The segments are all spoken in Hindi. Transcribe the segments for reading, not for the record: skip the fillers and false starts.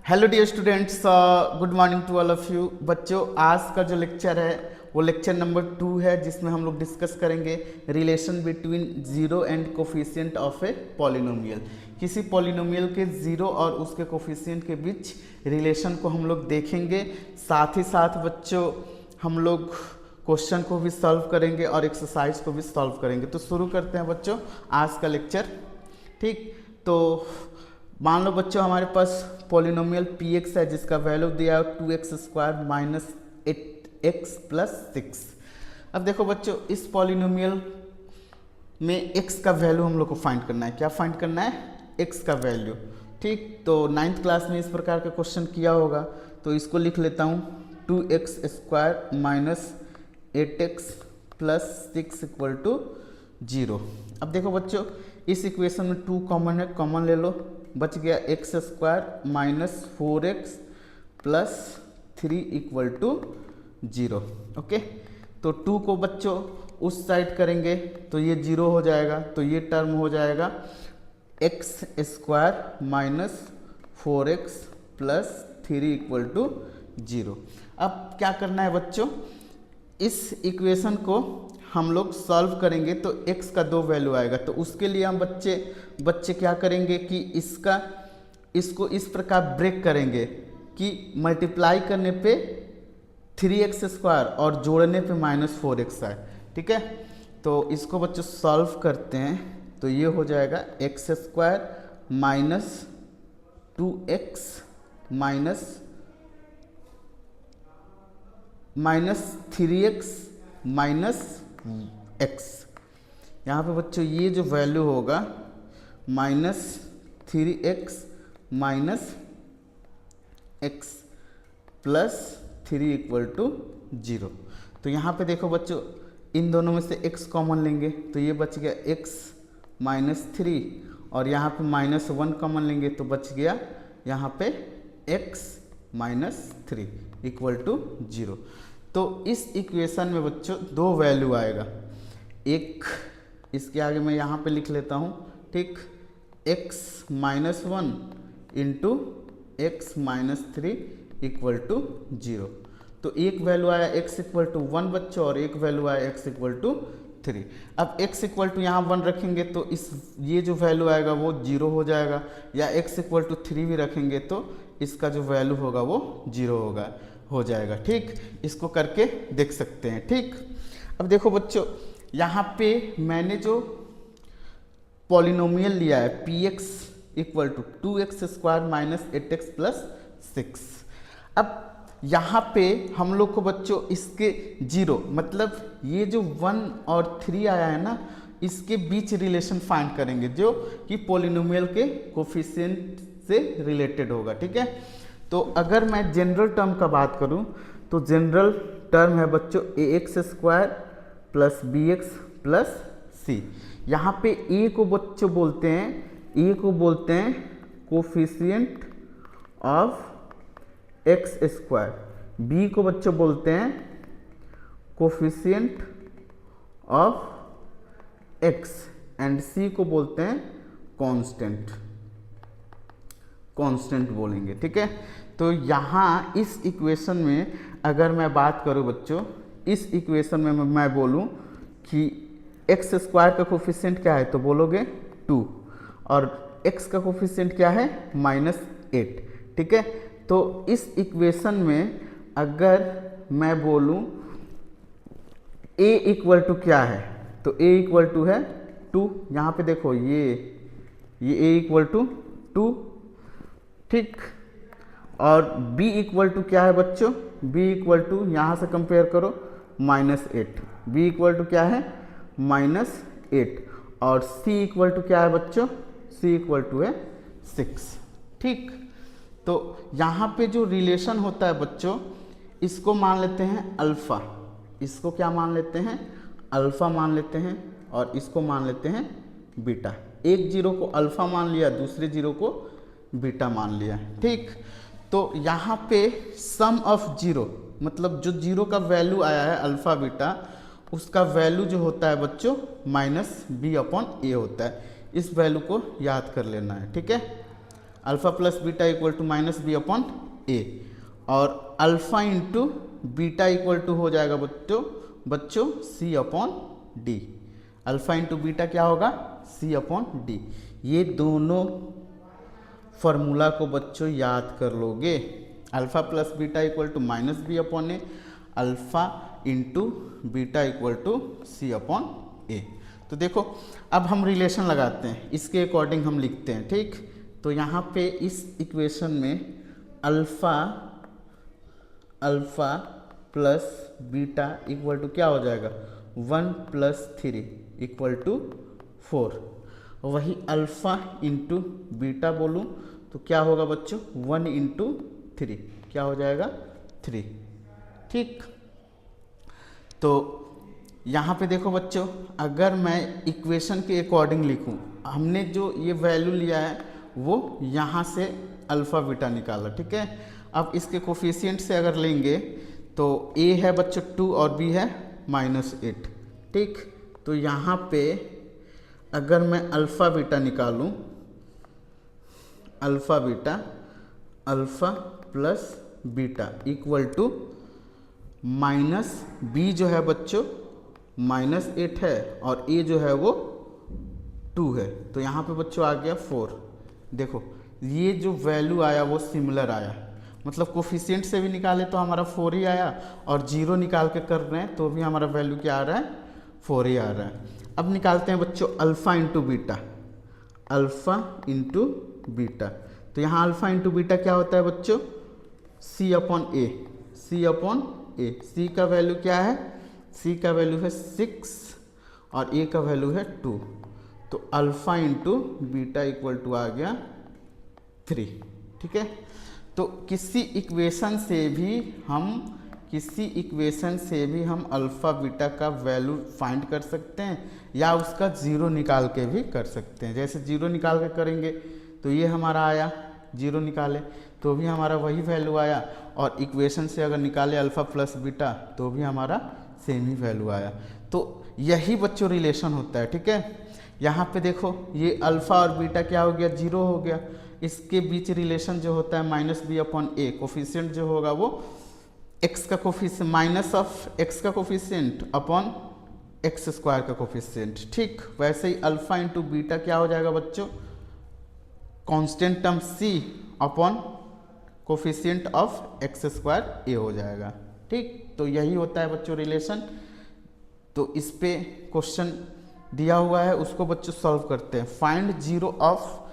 Hello dear students, good morning to all of you. बच्चों, आज का जो लेक्चर है वो लेक्चर नंबर 2 है, जिसमें हम लोग डिस्कस करेंगे relation between zero and coefficient of a polynomial. किसी पॉलिनोमियल के जीरो और उसके कोफिशिएंट के बीच रिलेशन को हम लोग देखेंगे। साथ ही साथ बच्चों हम लोग क्वेश्चन को भी सॉल्व करेंगे और एक्सरसाइज को भी सॉल्व करेंगे। तो शुरू करते हैं बच्चों आज का लेक्चर। ठीक, तो मान लो बच्चों हमारे पास पॉलिनोमियल पी एक्स है जिसका वैल्यू दिया है 2x² माइनस 8x प्लस 6। अब देखो बच्चों, इस पॉलिनोमियल में x का वैल्यू हम लोग को फाइंड करना है। क्या फाइंड करना है? x का वैल्यू। ठीक, तो 9th क्लास में इस प्रकार का क्वेश्चन किया होगा, तो इसको लिख लेता हूँ 2x² minus 8x plus 6 equal to 0। अब देखो बच्चों, इस इक्वेशन में 2 कॉमन है, कॉमन ले लो, बच गया x² minus 4x plus 3 equal to 0। Okay, तो 2 को बच्चों उस साइड करेंगे तो ये 0 हो जाएगा, तो ये टर्म हो जाएगा x² minus 4x plus 3 equal to 0। अब क्या करना है बच्चों, इस इक्वेशन को हम लोग सॉल्व करेंगे तो x का 2 वैल्यू आएगा। तो उसके लिए हम बच्चे क्या करेंगे कि इसको इस प्रकार ब्रेक करेंगे कि मल्टीप्लाई करने पे 3x² और जोड़ने पे माइनस 4x आए। ठीक है, तो इसको बच्चों सॉल्व करते हैं तो ये हो जाएगा x² minus 2x minus 3x minus x। यहाँ पे बच्चों ये जो वैल्यू होगा minus 3x minus x plus 3 equal to 0। तो यहाँ पे देखो बच्चों, इन दोनों में से x कॉमन लेंगे तो ये बच गया x माइनस 3, और यहाँ पे माइनस 1 कॉमन लेंगे तो बच गया यहाँ पे x माइनस 3 इक्वल टू 0। तो इस इक्वेशन में बच्चों 2 वैल्यू आएगा। एक इसके आगे मैं यहाँ पे लिख लेता हूँ। ठीक, x minus 1 into x minus 3 equal to 0। तो एक वैल्यू आया x इक्वल टू 1 बच्चों, और एक वैल्यू आया x इक्वल टू 3। अब x इक्वल टू यहाँ 1 रखेंगे तो ये जो वैल्यू आएगा वो 0 हो जाएगा, या x इक्वल टू 3 भी रखेंगे तो इसका जो वैल्यू होगा वो 0 हो जाएगा। ठीक, इसको करके देख सकते हैं। ठीक, अब देखो बच्चों, यहाँ पे मैंने जो पॉलिनोमियल लिया है P x equal to 2x² minus 8x plus 6। अब यहाँ पे हम लोग को बच्चों इसके 0 मतलब ये जो 1 और 3 आया है ना, इसके बीच रिलेशन फाइंड करेंगे जो कि पॉलिनोमियल के कोफिशिएंट से रिलेटेड होगा। ठीक है, तो अगर मैं जनरल टर्म का बात करूं तो जनरल टर्म है बच्चों ax² plus bx plus c। यहाँ पे a को बच्चों बोलते हैं कोफिशिएंट ऑफ x², b को बच्चों बोलते हैं coefficient of x, and c को बोलते हैं कांस्टेंट बोलेंगे। ठीक है, तो यहाँ इस इक्वेशन में अगर मैं बात करूँ बच्चों, इस इक्वेशन में मैं बोलूँ कि x² का कोफिशिएंट क्या है तो बोलोगे 2, और x का कोफिशिएंट क्या है -8। ठीक है, तो इस इक्वेशन में अगर मैं बोलूँ a इक्वल टू क्या है तो a इक्वल टू है 2। यहाँ पे देखो ये a इक्वल टू 2। ठीक, और b इक्वल टू क्या है बच्चों, b इक्वल टू यहाँ से कंपेयर करो -8। b इक्वल टू क्या है -8, और c इक्वल टू क्या है बच्चों, c इक्वल टू है 6। ठीक, तो यहाँ पे जो रिलेशन होता है बच्चों, इसको मान लेते हैं अल्फ़ा। इसको क्या मान लेते हैं? अल्फ़ा मान लेते हैं, और इसको मान लेते हैं बीटा। एक जीरो को अल्फ़ा मान लिया, दूसरे जीरो को बीटा मान लिया। ठीक, तो यहाँ पे सम ऑफ जीरो मतलब जो जीरो का वैल्यू आया है अल्फ़ा बीटा, उसका वैल्यू जो होता है बच्चों -b/a होता है। इस वैल्यू को याद कर लेना है। ठीक है, alpha plus beta equal to minus B upon A, और alpha into beta equal to हो जाएगा बच्चों C upon D. Alpha into beta क्या होगा, सी अपॉन डी। ये दोनों फॉर्मूला को बच्चों याद कर लोगे। Alpha plus beta equal to minus B upon a, alpha into beta equal to c upon a. तो देखो अब हम रिलेशन लगाते हैं, इसके अकॉर्डिंग हम लिखते हैं, ठीक। तो यहाँ पे इस इक्वेशन में alpha plus beta equal to क्या हो जाएगा, 1 प्लस 3 इक्वल टू 4। वही अल्फ़ा इंटू बीटा बोलूँ तो क्या होगा बच्चों, 1 इंटू 3 क्या हो जाएगा, 3, ठीक। तो यहाँ पे देखो बच्चों, अगर मैं इक्वेशन के अकॉर्डिंग लिखूँ, हमने जो ये वैल्यू लिया है वो यहाँ से अल्फ़ा बीटा निकाला, ठीक है। अब इसके कोफिशिएंट से अगर लेंगे तो a है बच्चों 2 और b है -8, ठीक। तो यहाँ पे अगर मैं अल्फ़ा बीटा निकालूँ, alpha plus beta equal to minus B जो है बच्चों -8 है और ए जो है वो 2 है, तो यहाँ पे बच्चों आ गया 4। देखो ये जो वैल्यू आया वो सिमिलर आया, मतलब कोफिशिएंट से भी निकाले तो हमारा 4 ही आया, और जीरो निकाल के कर रहे हैं तो भी हमारा वैल्यू क्या आ रहा है, 4 ही आ रहा है। अब निकालते हैं बच्चों अल्फ़ा इंटू बीटा। तो यहाँ अल्फ़ा इंटू बीटा क्या होता है बच्चों, सी अपॉन ए। सी का वैल्यू क्या है, सी का वैल्यू है 6 और ए का वैल्यू है 2। तो alpha into beta equal to आ गया 3, ठीक है। तो किसी इक्वेशन से भी हम अल्फ़ा बीटा का वैल्यू फाइंड कर सकते हैं, या उसका जीरो निकाल के भी कर सकते हैं। जैसे जीरो निकाल के करेंगे तो ये हमारा आया, जीरो निकाले तो भी हमारा वही वैल्यू आया, और इक्वेशन से अगर निकाले अल्फ़ा प्लस बीटा तो भी हमारा सेम ही वैल्यू आया। तो यही बच्चों रिलेशन होता है, ठीक है। यहाँ पे देखो ये अल्फ़ा और बीटा क्या हो गया, जीरो हो गया। इसके बीच रिलेशन जो होता है माइनस बी अपॉन ए, कोफिशिएंट जो होगा वो एक्स का कोफिशिएंट माइनस ऑफ एक्स का कोफिशिएंट अपॉन एक्स स्क्वायर का कोफिशिएंट, ठीक। वैसे ही अल्फ़ा इंटू बीटा क्या हो जाएगा बच्चों, constant term c upon coefficient of x square a हो जाएगा, ठीक। तो यही होता है बच्चों रिलेशन। तो इस पे क्वेश्चन दिया हुआ है, उसको बच्चों सॉल्व करते हैं। फाइंड जीरो ऑफ,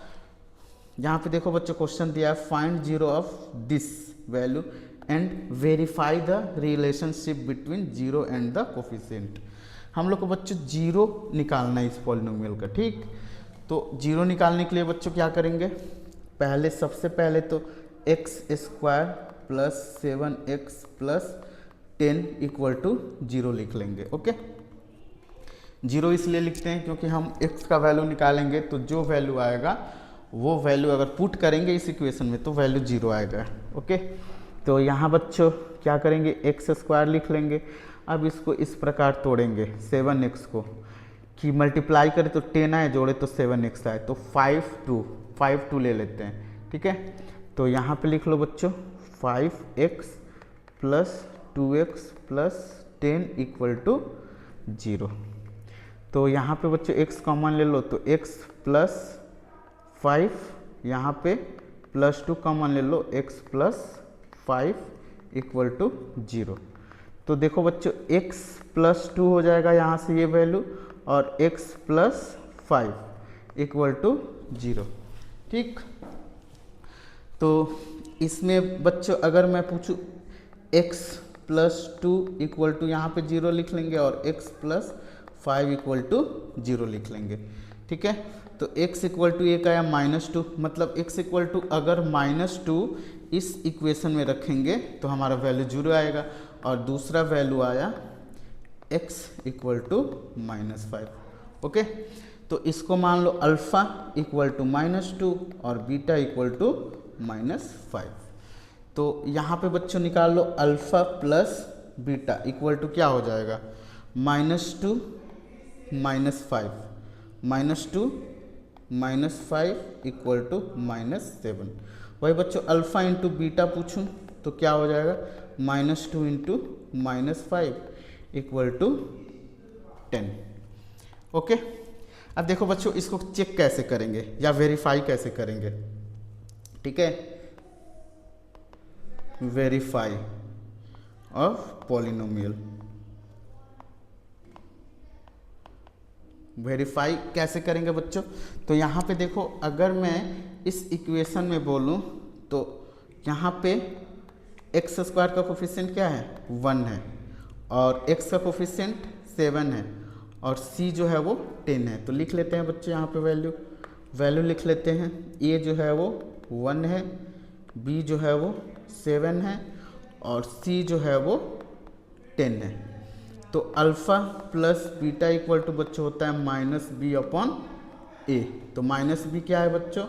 यहाँ पे देखो बच्चों क्वेश्चन दिया है, find zero of this value and verify the relationship between zero and the coefficient. हम लोग को बच्चों जीरो निकालना है इस पॉलिनोमियल का, ठीक। तो जीरो निकालने के लिए बच्चों क्या करेंगे, सबसे पहले तो x square plus 7x plus 10 equal to 0 लिख लेंगे, ओके। जीरो इसलिए लिखते हैं क्योंकि हम x का वैल्यू निकालेंगे तो जो वैल्यू आएगा वो वैल्यू अगर पुट करेंगे इस इक्वेशन में तो वैल्यू 0 आएगा, ओके। तो यहाँ बच्चों क्या करेंगे, एक्स स्क्वायर लिख लेंगे। अब इसको इस प्रकार तोड़ेंगे 7x को, कि मल्टीप्लाई करें तो 10 आए, जोड़े तो 7x आए, तो 5 2 ले लेते हैं, ठीक है। तो यहाँ पे लिख लो बच्चों 5x plus 2x plus 10 equal to 0। तो यहाँ पे बच्चों x कॉमन ले लो तो x प्लस 5, यहाँ पे प्लस 2 कॉमन ले लो, x प्लस 5 इक्वल टू 0। तो देखो बच्चों x प्लस 2 हो जाएगा यहाँ से ये वैल्यू, और x प्लस 5 इक्वल टू 0, ठीक। तो इसमें बच्चों अगर मैं पूछूं x प्लस 2 इक्वल टू, यहाँ पे 0 लिख लेंगे, और x प्लस 5 इक्वल टू 0 लिख लेंगे, ठीक है। तो x इक्वल टू एक आया -2, मतलब x इक्वल टू अगर -2 इस इक्वेशन में रखेंगे तो हमारा वैल्यू 0 आएगा, और दूसरा वैल्यू आया x इक्वल टू -5, ओके। तो इसको मान लो अल्फ़ा इक्वल टू -2 और बीटा इक्वल टू -5। तो यहाँ पे बच्चों निकाल लो alpha plus beta equal to क्या हो जाएगा, -2 -5, -2 -5 इक्वल टू -7। वही बच्चों अल्फ़ा इंटू बीटा पूछूं तो क्या हो जाएगा, -2 इंटू -5 इक्वल टू 10। ओके, अब देखो बच्चों इसको चेक कैसे करेंगे या वेरीफाई कैसे करेंगे। ठीक है, वेरीफाई ऑफ पॉलिनोमियल। वेरीफाई कैसे करेंगे बच्चों, तो यहाँ पे देखो अगर मैं इस इक्वेशन में बोलूँ तो यहाँ पे एक्स स्क्वायर का कोफिशिएंट क्या है, 1 है, और एक्स का कोफिशिएंट 7 है, और सी जो है वो 10 है। तो लिख लेते हैं बच्चे यहाँ पे वैल्यू लिख लेते हैं। ए जो है वो 1 है, बी जो है वो 7 है, और सी जो है वो 10 है। तो alpha plus beta equal to बच्चों होता है -b/a। तो -b क्या है बच्चों,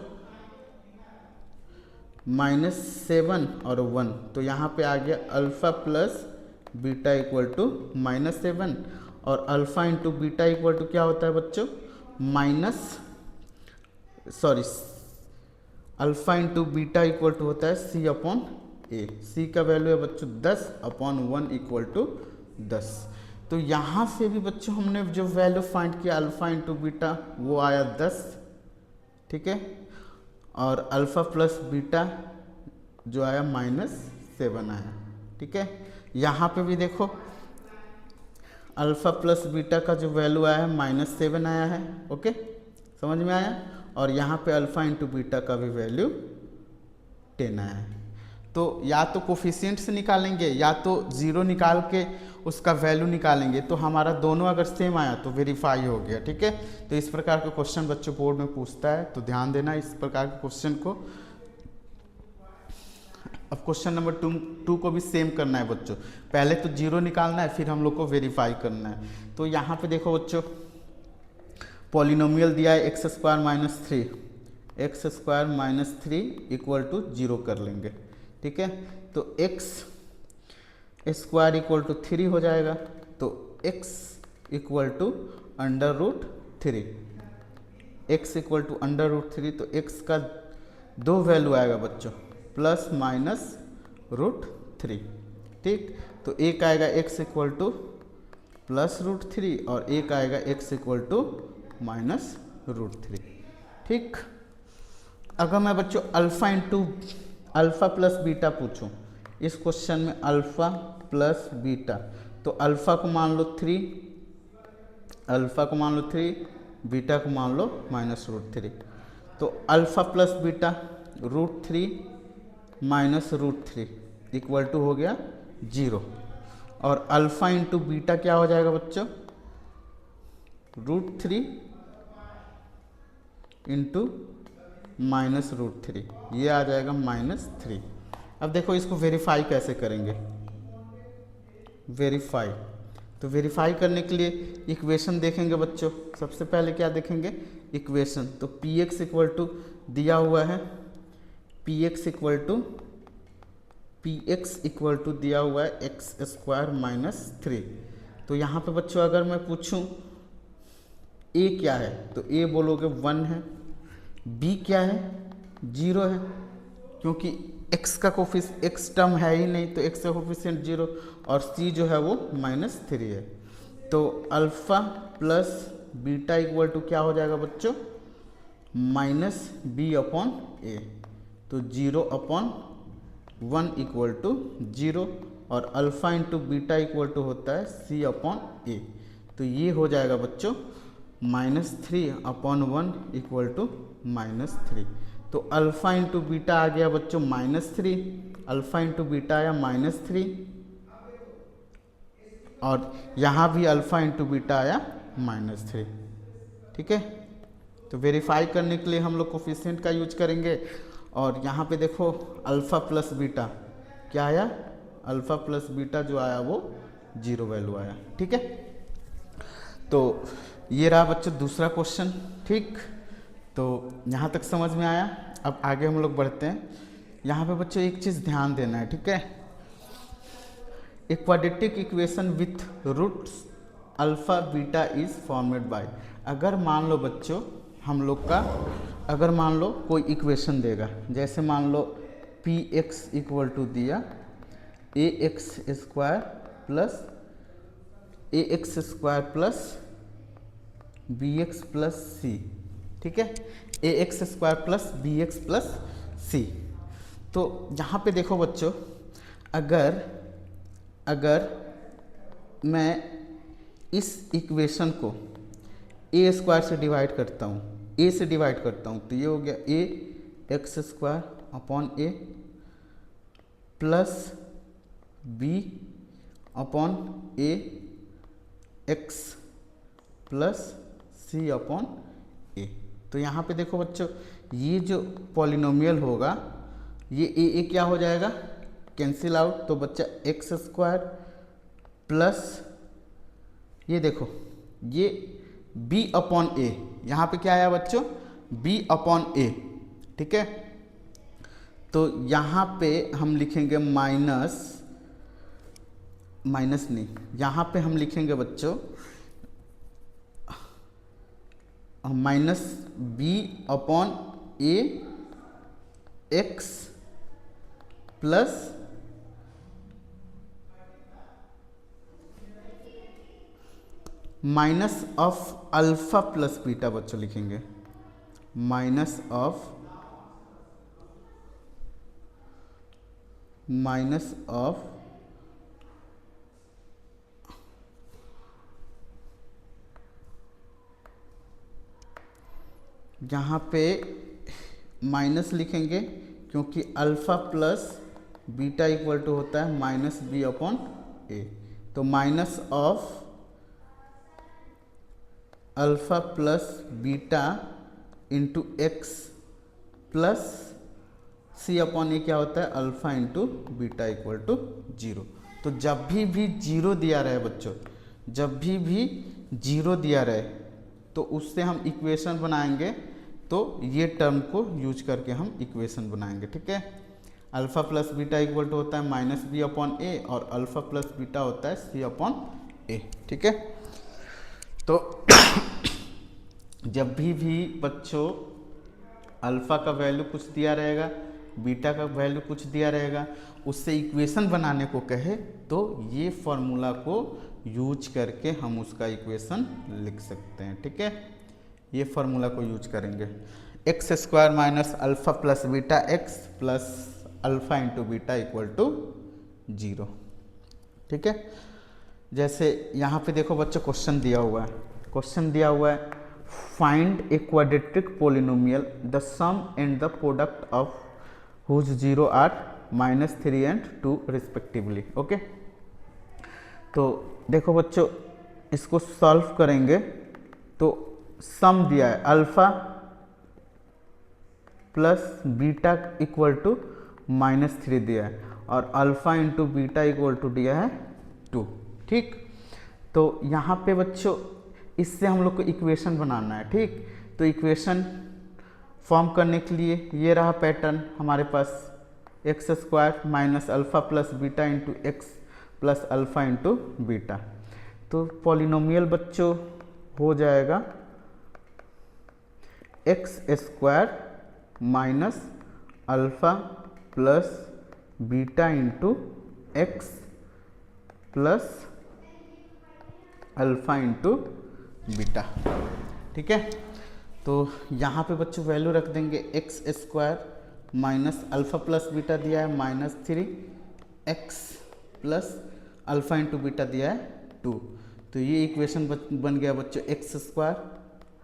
-7 और 1, तो यहाँ पे आ गया alpha plus beta equal to -7, और alpha into beta equal to क्या होता है बच्चों, alpha into beta equal to होता है c/a। c का वैल्यू है बच्चों 10/1 इक्वल टू 10। तो यहाँ से भी बच्चों हमने जो वैल्यू फाइंड किया अल्फ़ा इंटू बीटा वो आया 10। ठीक है, और अल्फ़ा प्लस बीटा जो आया -7 आया। ठीक है, यहाँ पे भी देखो अल्फ़ा प्लस बीटा का जो वैल्यू आया है -7 आया है। ओके, समझ में आया, और यहाँ पे अल्फ़ा इंटू बीटा का भी वैल्यू 10 आया है। तो या तो कोफिशिएंट से निकालेंगे या तो 0 निकाल के उसका वैल्यू निकालेंगे, तो हमारा दोनों अगर सेम आया तो वेरीफाई हो गया। ठीक है, तो इस प्रकार का क्वेश्चन बच्चों बोर्ड में पूछता है, तो ध्यान देना इस प्रकार के क्वेश्चन को। अब क्वेश्चन नंबर 2 को भी सेम करना है बच्चों, पहले तो 0 निकालना है फिर हम लोग को वेरीफाई करना है। तो यहाँ पे देखो बच्चों पॉलिनोमियल दिया है x² - 3 इक्वल टू 0 कर लेंगे। ठीक है, तो x² इक्वल टू 3 हो जाएगा, तो x equal to √3, x equal to √3, तो x का 2 वैल्यू आएगा बच्चों, प्लस माइनस √3। ठीक, तो एक आएगा x इक्वल टू प्लस √3 और एक आएगा x इक्वल टू -√3। ठीक, अगर मैं बच्चों अल्फ़ा प्लस बीटा पूछूं इस क्वेश्चन में, अल्फ़ा प्लस बीटा, तो अल्फ़ा को मान लो 3, बीटा को मान लो -√3। तो alpha plus beta √3 -√3 equal to हो गया 0, और अल्फ़ा इंटू बीटा क्या हो जाएगा बच्चों, √3 इंटू -√3, ये आ जाएगा -3। अब देखो इसको वेरीफाई कैसे करेंगे, वेरीफाई, तो वेरीफाई करने के लिए इक्वेशन देखेंगे बच्चों। सबसे पहले क्या देखेंगे, इक्वेशन। तो px इक्वल टू दिया हुआ है, px इक्वल टू दिया हुआ है x² - 3। तो यहाँ पे बच्चों अगर मैं पूछूं a क्या है, तो a बोलोगे 1 है, b क्या है 0 है, क्योंकि x का x टर्म है ही नहीं, तो x का कोफिशिएंट 0, और c जो है वो -3 है। तो alpha plus beta equal to क्या हो जाएगा बच्चों, -b/a, तो 0/1 इक्वल टू 0, और alpha into beta equal to होता है c/a। तो ये हो जाएगा बच्चों -3/1 इक्वल टू -3। तो अल्फ़ा इंटू बीटा आ गया बच्चों -3, अल्फ़ा इंटू बीटा आया -3, और यहाँ भी अल्फ़ा इंटू बीटा आया -3। ठीक है, तो वेरीफाई करने के लिए हम लोग कोफिशिएंट का यूज करेंगे, और यहाँ पे देखो अल्फ़ा प्लस बीटा क्या आया, अल्फ़ा प्लस बीटा जो आया वो 0 वैल्यू आया। ठीक है, तो ये रहा बच्चों दूसरा क्वेश्चन। ठीक, तो यहाँ तक समझ में आया। अब आगे हम लोग बढ़ते हैं। यहाँ पे बच्चों एक चीज़ ध्यान देना है, ठीक है, a quadratic equation with roots alpha beta is formed by, अगर मान लो बच्चों हम लोग का, अगर मान लो कोई इक्वेशन देगा, जैसे मान लो पी एक्स इक्वल टू दिया a x square plus b x plus c, ठीक है, a x square plus b x plus c. तो यहाँ पे देखो बच्चों, अगर मैं इस इक्वेशन को ए स्क्वायर से डिवाइड करता हूँ, ए से डिवाइड करता हूँ, तो ये हो गया ए x square upon A plus B upon a x plus c upon a. तो यहाँ पे देखो बच्चों, ये जो पॉलिनोमियल होगा ये ए क्या हो जाएगा, कैंसिल आउट, तो बच्चा एक्स स्क्वायर प्लस ये देखो ये b अपॉन ए, यहाँ पे क्या आया बच्चों, b अपॉन ए, ठीक है। तो यहाँ पे हम लिखेंगे माइनस नहीं, यहाँ पे हम लिखेंगे बच्चों minus b upon a x plus minus of alpha plus beta बच्चों लिखेंगे, माइनस ऑफ यहाँ पे माइनस लिखेंगे क्योंकि alpha plus beta equal to होता है माइनस बी अपॉन ए, तो minus of alpha plus beta into x plus c upon a क्या होता है, alpha into beta equal to 0। तो जब भी जीरो दिया रहे बच्चों, जब भी जीरो दिया रहे तो उससे हम इक्वेशन बनाएंगे, तो ये टर्म को यूज करके हम इक्वेशन बनाएंगे, ठीक है। Alpha plus beta equal to होता है माइनस बी अपॉन ए और अल्फा प्लस बीटा होता है सी अपॉन ए, ठीक है। तो जब भी बच्चों अल्फा का वैल्यू कुछ दिया रहेगा, बीटा का वैल्यू कुछ दिया रहेगा, उससे इक्वेशन बनाने को कहे तो ये फॉर्मूला को यूज करके हम उसका इक्वेशन लिख सकते हैं, ठीक है। ये फॉर्मूला को यूज करेंगे, x square minus alpha plus beta x plus alpha into beta equal to 0, ठीक है। जैसे यहाँ पे देखो बच्चों क्वेश्चन दिया हुआ है, find a quadratic polynomial the sum and the product of whose 0 are -3 and 2 respectively, okay. तो देखो बच्चों इसको सॉल्व करेंगे तो सम दिया है alpha plus beta equal to -3 दिया है और alpha into beta equal to दिया है 2, ठीक। तो यहाँ पे बच्चों इससे हम लोग को इक्वेशन बनाना है, ठीक। तो इक्वेशन फॉर्म करने के लिए ये रहा पैटर्न हमारे पास, x square minus alpha plus beta into x plus alpha into beta. तो पॉलिनोमियल बच्चों हो जाएगा x square minus alpha plus beta into x plus alpha into beta, ठीक है। तो यहाँ पे बच्चों वैल्यू रख देंगे, x square minus alpha plus beta दिया है -3, x plus alpha into beta दिया है 2। तो ये इक्वेशन बन गया बच्चों x square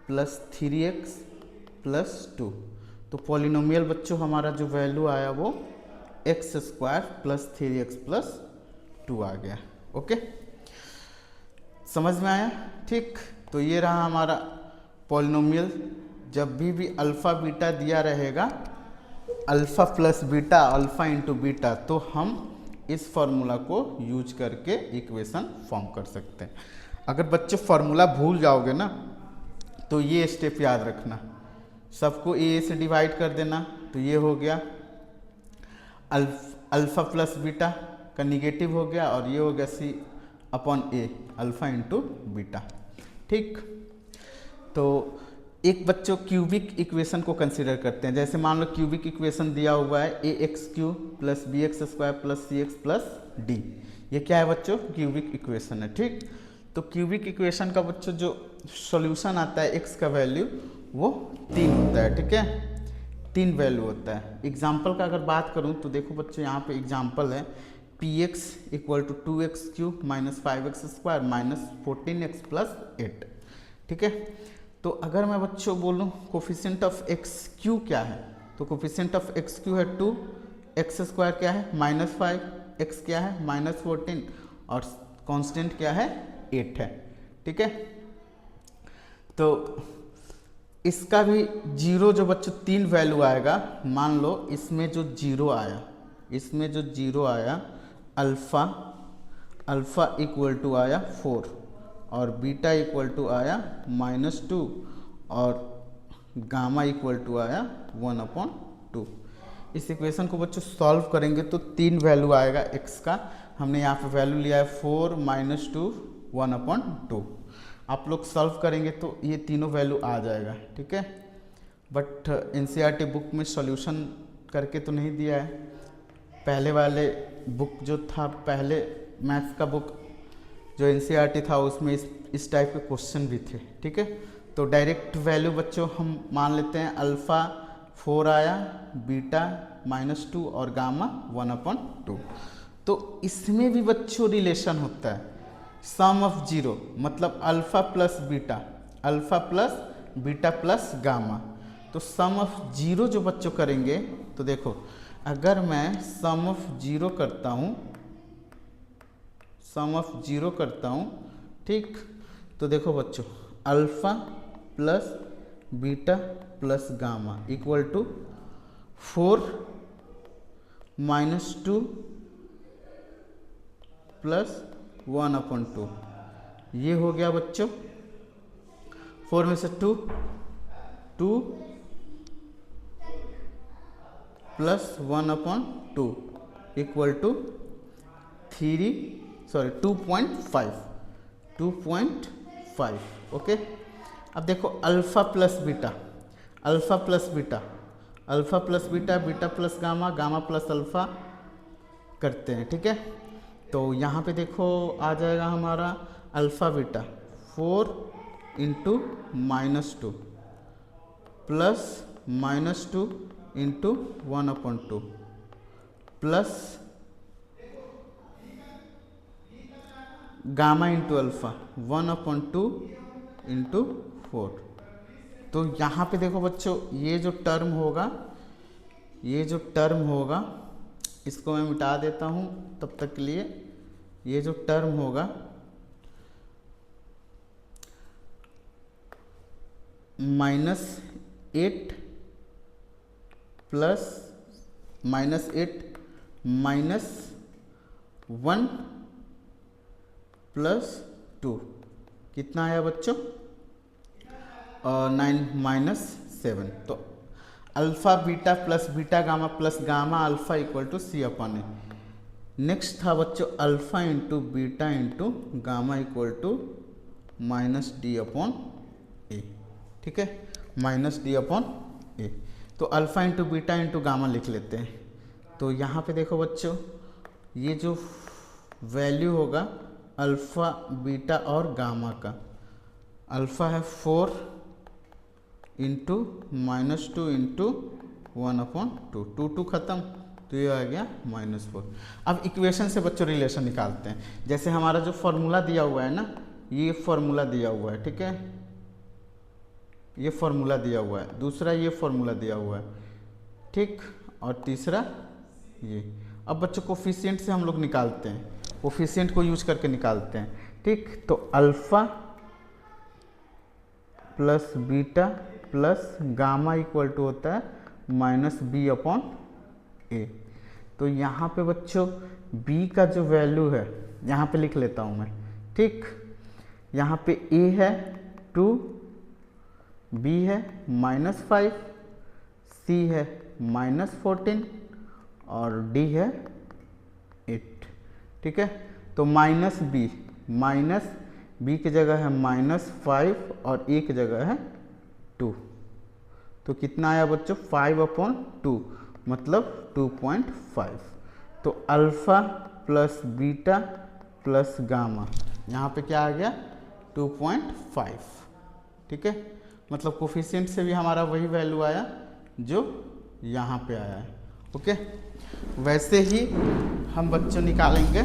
plus 3x plus 2। तो पॉलिनोमियल बच्चों हमारा जो वैल्यू आया वो x square plus 3x plus 2 आ गया, ओके। समझ में आया, ठीक। तो ये रहा हमारा पॉलिनोमियल, जब भी अल्फ़ा बीटा दिया रहेगा, alpha plus beta alpha into beta, तो हम इस फार्मूला को यूज करके इक्वेशन फॉर्म कर सकते हैं। अगर बच्चे फार्मूला भूल जाओगे ना तो ये स्टेप याद रखना, सबको ए से डिवाइड कर देना, तो ये हो गया अल्फ़ा प्लस बीटा का निगेटिव हो गया और ये हो गया सी upon a alpha into beta, ठीक। तो एक बच्चों क्यूबिक इक्वेशन को कंसिडर करते हैं। जैसे मान लो क्यूबिक इक्वेशन दिया हुआ है a x cube plus b x square plus c x plus d. ये क्या है बच्चों? क्यूबिक इक्वेशन है। ठीक, तो क्यूबिक इक्वेशन का बच्चों जो सॉल्यूशन आता है एक्स का वैल्यू वो 3 होता है। ठीक है, 3 वैल्यू होता है। एग्जाम्पल का अगर बात करूँ तो देखो बच्चों यहाँ पे एग्जाम्पल है P x equal to 2x cube minus 5x square minus 14x plus 8। ठीक है, तो अगर मैं बच्चों बोलूँ कोफिशिएंट ऑफ एक्स क्यू क्या है, तो कोफिशिएंट ऑफ एक्स क्यू है 2, एक्स स्क्वायर क्या है -5, एक्स क्या है -14 और कांस्टेंट क्या है 8 है। ठीक है, तो इसका भी जीरो जो बच्चों 3 वैल्यू आएगा। मान लो इसमें जो जीरो आया, इसमें जो जीरो आया अल्फ़ा इक्वल टू आया 4 और बीटा इक्वल टू आया -2 और गामा इक्वल टू आया 1/2। इस इक्वेशन को बच्चों सॉल्व करेंगे तो 3 वैल्यू आएगा एक्स का। हमने यहाँ पे वैल्यू लिया है 4 -2 1/2। आप लोग सॉल्व करेंगे तो ये तीनों वैल्यू आ जाएगा। ठीक है, बट एनसीईआरटी बुक में सॉल्यूशन करके तो नहीं दिया है। पहले वाले बुक जो था, पहले मैथ्स का बुक जो एनसीईआरटी था उसमें इस टाइप के क्वेश्चन भी थे। ठीक है, तो डायरेक्ट वैल्यू बच्चों हम मान लेते हैं अल्फ़ा 4 आया, बीटा -2 और गामा 1/2। तो इसमें भी बच्चों रिलेशन होता है सम ऑफ जीरो, मतलब alpha plus beta plus gamma. तो सम ऑफ जीरो जो बच्चों करेंगे तो देखो अगर मैं सम ऑफ जीरो करता हूँ, ठीक, तो देखो बच्चों alpha plus beta plus gamma equal to 4 -2 plus 1/2। ये हो गया बच्चों 4 में से 2 प्लस 1/2 इक्वल टू 2.5। ओके, अब देखो alpha plus beta beta plus gamma plus alpha करते हैं। ठीक है, तो यहाँ पे देखो आ जाएगा हमारा alpha beta 4 × -2 plus -2 × 1/2 plus gamma into alpha 1/2 × 4। तो यहाँ पे देखो बच्चों ये जो टर्म होगा इसको मैं मिटा देता हूँ तब तक के लिए। ये जो टर्म होगा -8 प्लस -8 -1 प्लस 2 कितना आया बच्चों 9 -7। तो alpha beta plus beta gamma plus gamma alpha equal to C/A। Next था बच्चों alpha into beta into gamma equal to -D/A। ठीक है, -D/A। तो alpha into beta into gamma लिख लेते हैं। तो यहाँ पे देखो बच्चों ये जो वैल्यू होगा अल्फ़ा बीटा और गामा का, अल्फ़ा है 4 इंटू -2 इंटू 1/2, 2 ख़त्म, तो ये आ गया -4। अब इक्वेशन से बच्चों रिलेशन निकालते हैं। जैसे हमारा जो फॉर्मूला दिया हुआ है ना, ये फॉर्मूला दिया हुआ है। ठीक है, ये फॉर्मूला दिया हुआ है, दूसरा ये फॉर्मूला दिया हुआ है, ठीक, और तीसरा ये। अब बच्चों कोफिशिएंट से हम लोग निकालते हैं, कोफिशिएंट को यूज करके निकालते हैं। ठीक, तो alpha plus beta plus gamma equal to होता है -B/A। तो यहाँ पे बच्चों B का जो वैल्यू है यहाँ पे लिख लेता हूँ मैं। ठीक, यहाँ पे A है 2, B है -5, C है -14 और D है 8। ठीक है, तो -B की जगह है -5 और A की जगह है 2। तो कितना आया बच्चों 5/2 मतलब 2.5। तो alpha plus beta plus gamma यहाँ पे क्या आ गया 2.5। ठीक है, मतलब कोफिशिएंट से भी हमारा वही वैल्यू आया जो यहाँ पे आया है। ओके, वैसे ही हम बच्चों निकालेंगे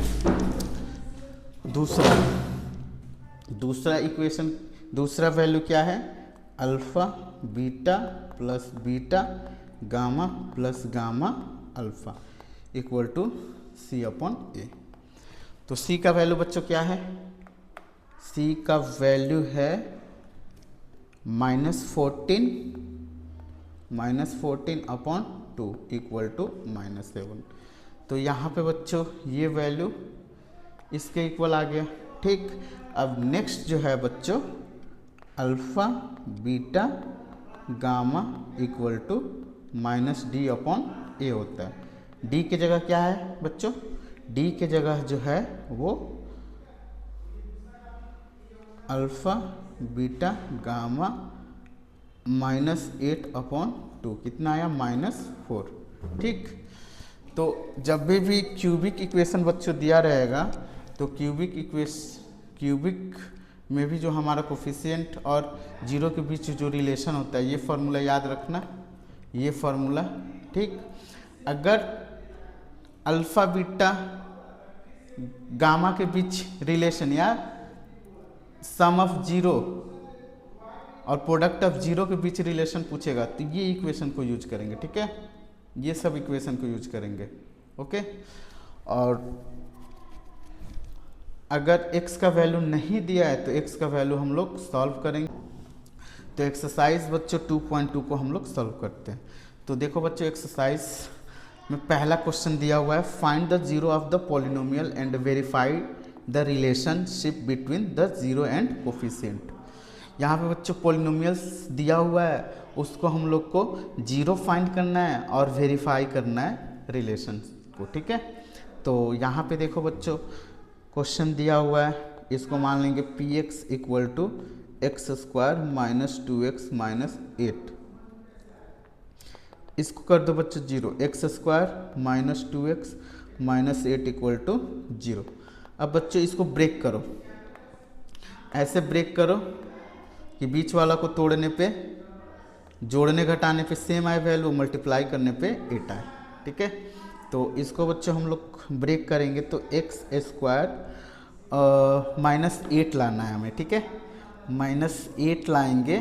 दूसरा इक्वेशन। दूसरा वैल्यू क्या है alpha beta plus beta gamma plus gamma alpha equal to C/A। तो C का वैल्यू बच्चों क्या है, C का वैल्यू है -14/2 इक्वल टू -7। तो यहाँ पे बच्चों ये वैल्यू इसके इक्वल आ गया। ठीक, अब नेक्स्ट जो है बच्चों alpha beta gamma equal to -D/A होता है। D की जगह क्या है बच्चों, D की जगह जो है वो अल्फ़ा बीटा गामा -8/2 कितना आया -4। ठीक, तो जब भी क्यूबिक इक्वेशन बच्चों दिया रहेगा तो क्यूबिक में भी जो हमारा कोफिशिएंट और जीरो के बीच जो रिलेशन होता है ये फार्मूला याद रखना, ये फार्मूला। ठीक, अगर अल्फ़ा बीटा गामा के बीच रिलेशन या सम ऑफ जीरो और प्रोडक्ट ऑफ जीरो के बीच रिलेशन पूछेगा तो ये इक्वेशन को यूज करेंगे। ठीक है, ये सब इक्वेशन को यूज करेंगे। ओके, और अगर x का वैल्यू नहीं दिया है तो x का वैल्यू हम लोग सॉल्व करेंगे। तो एक्सरसाइज बच्चों 2.2 को हम लोग सॉल्व करते हैं। तो देखो बच्चों एक्सरसाइज में पहला क्वेश्चन दिया हुआ है find the zero of the polynomial and verify the relationship between the zero and coefficient. यहाँ पे बच्चों पॉलिनोमियल्स दिया हुआ है, उसको हम लोग को जीरो फाइंड करना है और वेरीफाई करना है रिलेशन को। ठीक है, तो यहाँ पे देखो बच्चों क्वेश्चन दिया हुआ है, इसको मान लेंगे px equal to x square -2x -8। इसको कर दो बच्चों zero, x square -2x -8 equal to 0। अब बच्चों इसको ब्रेक करो, ऐसे ब्रेक करो कि बीच वाला को तोड़ने पे जोड़ने घटाने पे सेम आए वैल्यू, मल्टीप्लाई करने पे 8 आए। ठीक है, तो इसको बच्चों हम लोग ब्रेक करेंगे तो एक्स स्क्वायर -8 लाना है हमें। ठीक है, -8 लाएंगे,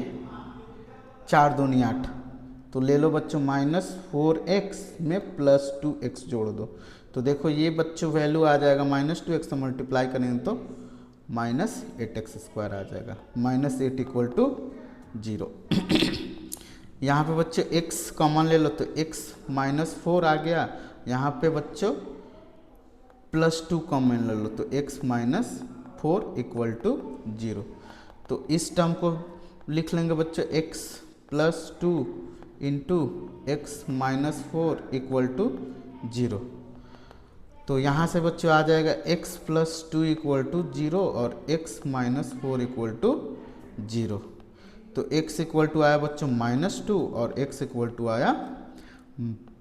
4 दूनी 8, तो ले लो बच्चों -4x में +2x जोड़ दो। तो देखो ये बच्चों वैल्यू आ जाएगा -2x से मल्टीप्लाई करेंगे तो -8x² आ जाएगा, -8 इक्वल टू 0। यहाँ पे बच्चों x कॉमन ले लो तो x -4 आ गया, यहाँ पे बच्चों +2 कॉमन ले लो तो x -4 इक्वल टू 0। तो इस टर्म को लिख लेंगे बच्चों x +2 into x -4 equal to 0। तो यहाँ से बच्चों आ जाएगा x +2 इक्वल टू 0 और x -4 इक्वल टू 0। तो x इक्वल टू आया बच्चों -2 और x इक्वल टू आया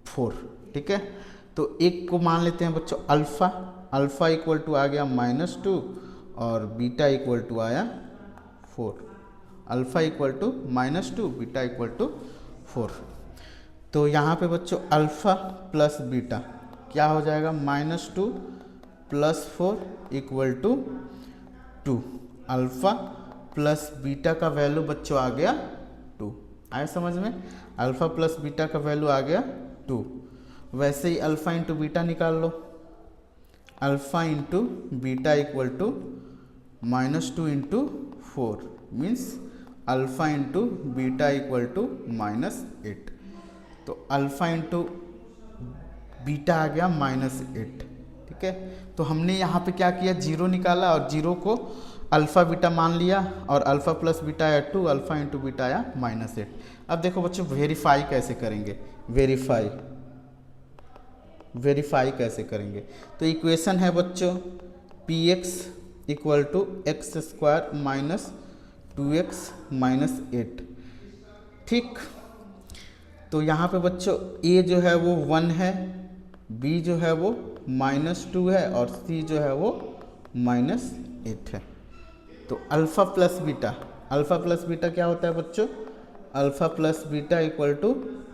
4। ठीक है, तो एक को मान लेते हैं बच्चों अल्फ़ा इक्वल टू आ गया -2 और बीटा इक्वल टू आया 4। Alpha equal to -2 beta equal to 4। तो यहाँ पे बच्चों अल्फ़ा प्लस बीटा क्या हो जाएगा, -2 + 4 equal to 2। Alpha plus beta का वैल्यू बच्चों आ गया 2। आया समझ में, अल्फ़ा प्लस बीटा का वैल्यू आ गया 2। वैसे ही अल्फ़ा इंटू बीटा निकाल लो, alpha into beta equal to -2 into 4 means alpha into beta equal to -8। तो अल्फ़ा इंटू बीटा आ गया -8। ठीक है, तो हमने यहाँ पे क्या किया, जीरो निकाला और जीरो को अल्फ़ा बीटा मान लिया और अल्फ़ा प्लस बीटा आया 2, अल्फ़ा इंटू बीटा आया -8। अब देखो बच्चों वेरीफाई कैसे करेंगे, वेरीफाई कैसे करेंगे। तो इक्वेशन है बच्चों px equal to x square -2x -8। ठीक, तो यहाँ पे बच्चों ए जो है वो 1 है, बी जो है वो -2 है और सी जो है वो -8 है। तो अल्फ़ा प्लस बीटा क्या होता है बच्चों? Alpha plus beta equal to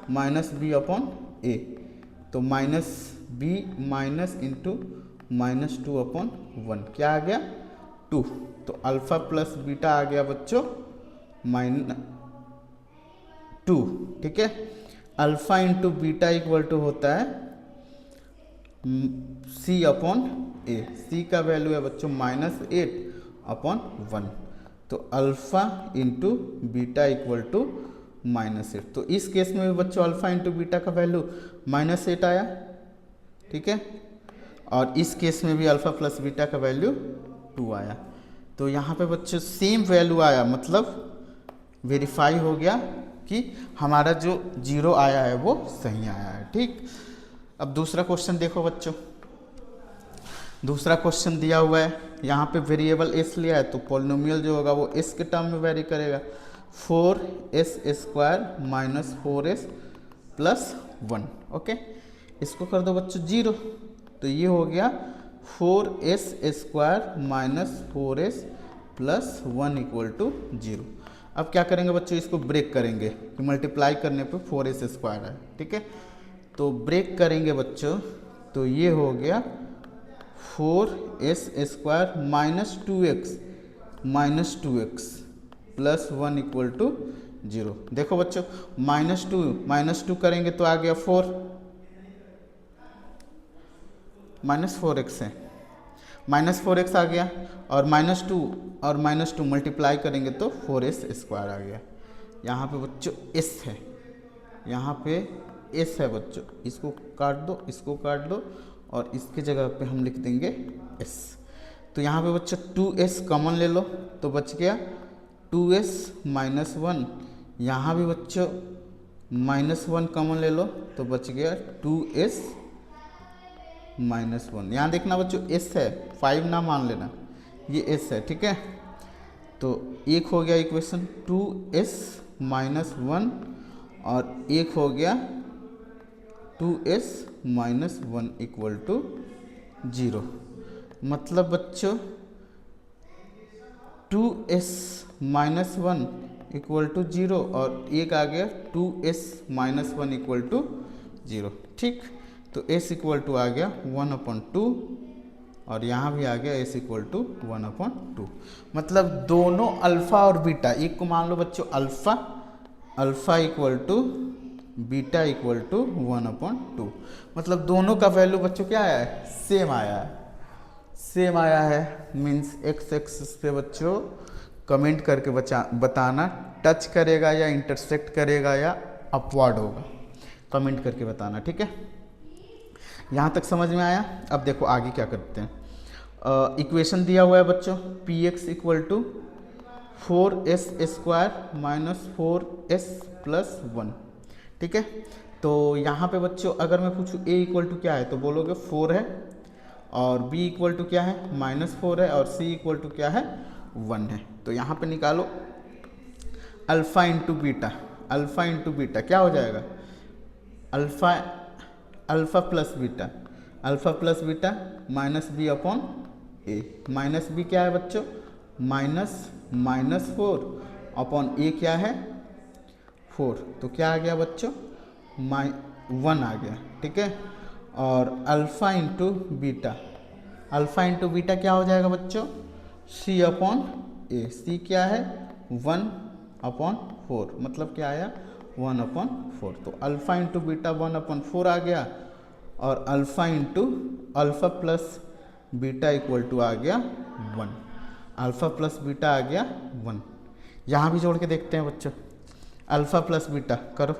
-b/a। तो -b माइनस इंटू -2/1 क्या आ गया? 2। तो अल्फ़ा प्लस बीटा आ गया बच्चों -2। ठीक है, alpha into beta equal to होता है c/a। c का वैल्यू है बच्चों -8/1। तो alpha into beta equal to -8। तो इस केस में भी बच्चों अल्फ़ा इंटू बीटा का वैल्यू -8 आया। ठीक है, और इस केस में भी अल्फ़ा प्लस बीटा का वैल्यू 2 आया। तो यहाँ पे बच्चों सेम वैल्यू आया, मतलब वेरीफाई हो गया कि हमारा जो 0 आया है वो सही आया है। ठीक, अब दूसरा क्वेश्चन देखो बच्चों। दूसरा क्वेश्चन दिया हुआ है, यहाँ पे वेरिएबल s लिया है तो पॉलिनोमियल जो होगा वो s के टर्म में वेरी करेगा। 4s² - 4s + 1। ओके, इसको कर दो बच्चों 0, तो ये हो गया 4s² - 4s + 1 = 0। अब क्या करेंगे बच्चों? इसको ब्रेक करेंगे कि मल्टीप्लाई करने पे 4s² है। ठीक है, तो ब्रेक करेंगे बच्चों, तो ये हो गया 4s² - 2x + 1 = 0। देखो बच्चों -2 करेंगे तो आ गया 4 -4x है, -4x आ गया, और -2 और -2 मल्टीप्लाई करेंगे तो 4s² आ गया। यहाँ पे बच्चों s है, यहाँ पे s है बच्चों, इसको काट दो, इसको काट दो, और इसके जगह पे हम लिख देंगे s। तो यहाँ पे बच्चों 2s कॉमन ले लो तो बच गया 2s - 1। यहाँ भी बच्चों -1 कॉमन ले लो तो बच गया 2s - 1। यहाँ देखना बच्चों s है, 5 ना मान लेना, ये s है। ठीक है, तो एक हो गया इक्वेशन 2s - 1, और एक हो गया 2s - 1 = 0। मतलब बच्चों 2s - 1 = 0, और एक आ गया 2s - 1 = 0। ठीक, तो s = आ गया 1/2, और यहाँ भी आ गया s = 1/2। मतलब दोनों अल्फ़ा और बीटा, एक को मान लो बच्चों अल्फ़ा = बीटा = 1/2। मतलब दोनों का वैल्यू बच्चों क्या आया है? सेम आया है, सेम आया है। मीन्स x एक्सिस पे बच्चों कमेंट करके बताना टच करेगा या इंटरसेक्ट करेगा या अपवर्ड होगा, कमेंट करके बताना। ठीक है, यहाँ तक समझ में आया? अब देखो आगे क्या करते हैं। इक्वेशन दिया हुआ है बच्चों px = 4s² - 4s + 1। ठीक है, तो यहाँ पे बच्चों अगर मैं पूछूँ a = क्या है तो बोलोगे 4 है, और b = क्या है? -4 है, और c = क्या है? 1 है। तो यहाँ पे निकालो अल्फ़ा इंटू बीटा क्या हो जाएगा? Alpha plus beta -b/a। -b क्या है बच्चों? -4/a क्या है? 4। तो क्या आ गया बच्चों? 1 आ गया। ठीक है, और अल्फ़ा इंटू बीटा क्या हो जाएगा बच्चों? c/a। c क्या है? 1/4, मतलब क्या आया? 1/4। तो अल्फ़ा इंटू बीटा 1/4 आ गया, और अल्फ़ा प्लस बीटा = आ गया 1। अल्फ़ा प्लस बीटा आ गया 1। यहाँ भी जोड़ के देखते हैं बच्चों, अल्फ़ा प्लस बीटा करो।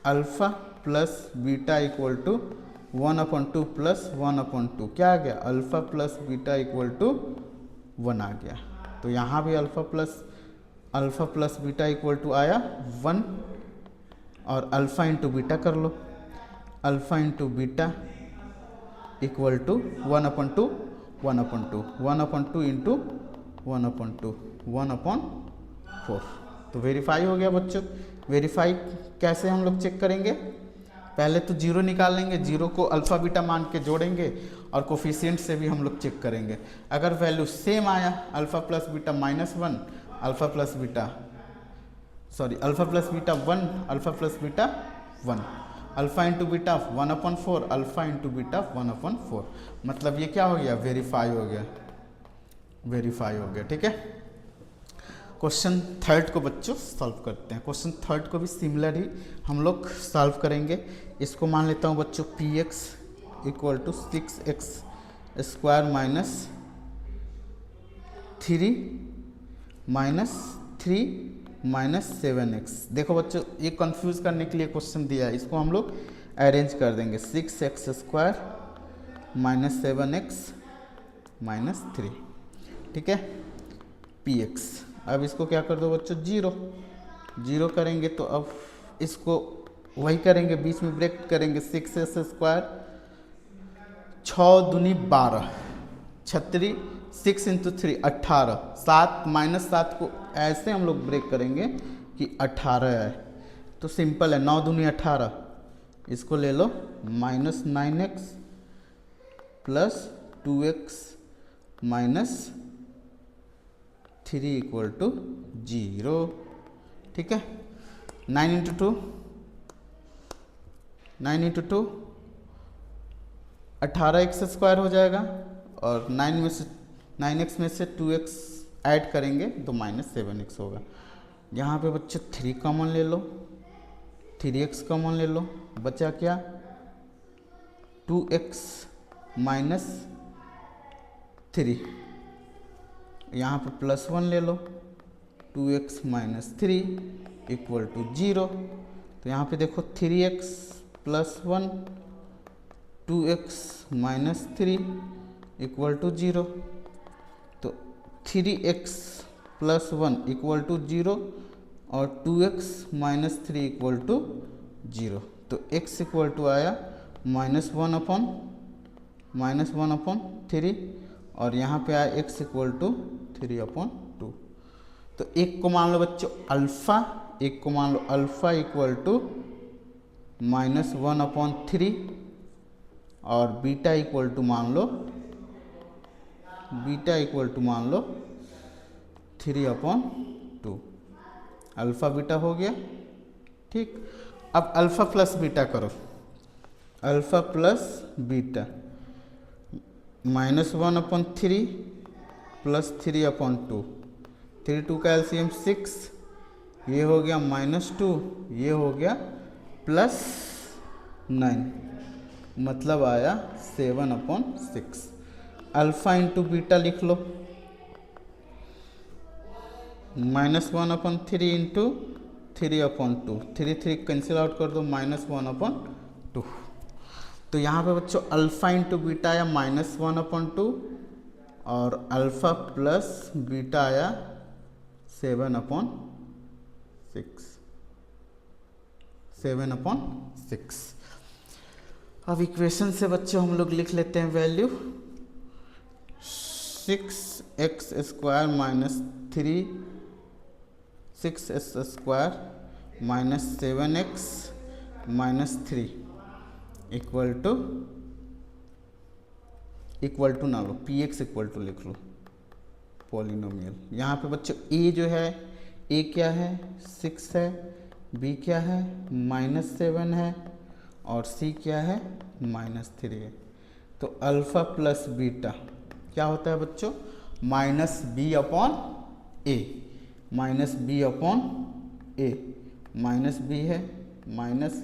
अल्फ़ा प्लस बीटा = 1/2 + 1/2 क्या आ गया? अल्फ़ा प्लस बीटा = 1 आ गया। तो यहाँ भी अल्फ़ा प्लस बीटा = आया 1, और अल्फ़ा इंटू बीटा कर लो। Alpha into beta = 1/2 1/2 into 1/2 1/4। तो वेरीफाई हो गया बच्चों। वेरीफाई कैसे हम लोग चेक करेंगे, पहले तो जीरो निकाल लेंगे, जीरो को अल्फ़ा बीटा मान के जोड़ेंगे और कोफिशिएंट से भी हम लोग चेक करेंगे। अगर वैल्यू सेम आया alpha plus beta -1, alpha plus beta alpha plus beta 1, alpha plus beta 1, alpha into beta 1/4, alpha into beta 1/4, मतलब ये क्या हो गया, वेरीफाई हो गया, वेरीफाई हो गया। ठीक है, क्वेश्चन थर्ड को बच्चों सॉल्व करते हैं। क्वेश्चन थर्ड को भी सिमिलर ही हम लोग सॉल्व करेंगे। इसको मान लेता हूँ बच्चों px equal to 6x square -3 minus 7x। देखो बच्चों ये कंफ्यूज करने के लिए क्वेश्चन दिया है, इसको हम लोग अरेंज कर देंगे। 6x स्क्वायर -7x -3, ठीक है, px। अब इसको क्या कर दो बच्चों, जीरो करेंगे तो अब इसको वही करेंगे, बीच में ब्रेक करेंगे। 6x स्क्वायर 6 दूनी 12, 36, 6 इंटू 3 18, 7 -7 को ऐसे हम लोग ब्रेक करेंगे कि 18 है। तो सिंपल है, 9 दूनी 18, इसको ले लो -9x plus 2x -3 equal to 0। ठीक है, 9 इंटू 2 18x स्क्वायर हो जाएगा, और 9x में से 2x ऐड करेंगे तो -7x होगा। यहाँ पे बच्चों 3 कॉमन ले लो, 3x कॉमन ले लो, बचा क्या 2x -3, यहाँ पे +1 ले लो, 2x -3 इक्वल टू 0। तो यहाँ पे देखो 3x + 1 2x -3 इक्वल टू 0। तो 3x + 1 इक्वल टू 0 और 2x -3 इक्वल टू 0। तो x इक्वल टू आया -1/3, और यहाँ पे आया x इक्वल टू 3/2। तो एक को मान लो बच्चों अल्फ़ा, एक को मान लो अल्फ़ा इक्वल टू -1/3, और बीटा इक्वल टू मान लो 3/2। अल्फ़ा बीटा हो गया। ठीक, अब अल्फ़ा प्लस बीटा करो, अल्फ़ा प्लस बीटा -1/3 प्लस 3/2, 3 2 का एलसीएम 6, ये हो गया -2, ये हो गया +9, मतलब आया 7/6। अल्फ़ा इंटू बीटा लिख लो, -1/3 इंटू 3/2, 3 कैंसिल आउट कर दो, -1/2। तो यहाँ पे बच्चों अल्फ़ा इंटू बीटा आया -1/2, और अल्फ़ा प्लस बीटा आया 7/6। अब इक्वेशन से बच्चों हम लोग लिख लेते हैं value, 6x square -6s square -7x -3 equal to ना लो, px इक्वल टू लिख लो पॉलिनोमियल। यहाँ पे बच्चों a जो है, a क्या है 6 है, b क्या है -7 है, और c क्या है -3 है। तो अल्फ़ा प्लस बीटा क्या होता है बच्चों, -b/a, -b/a, -b है -7/a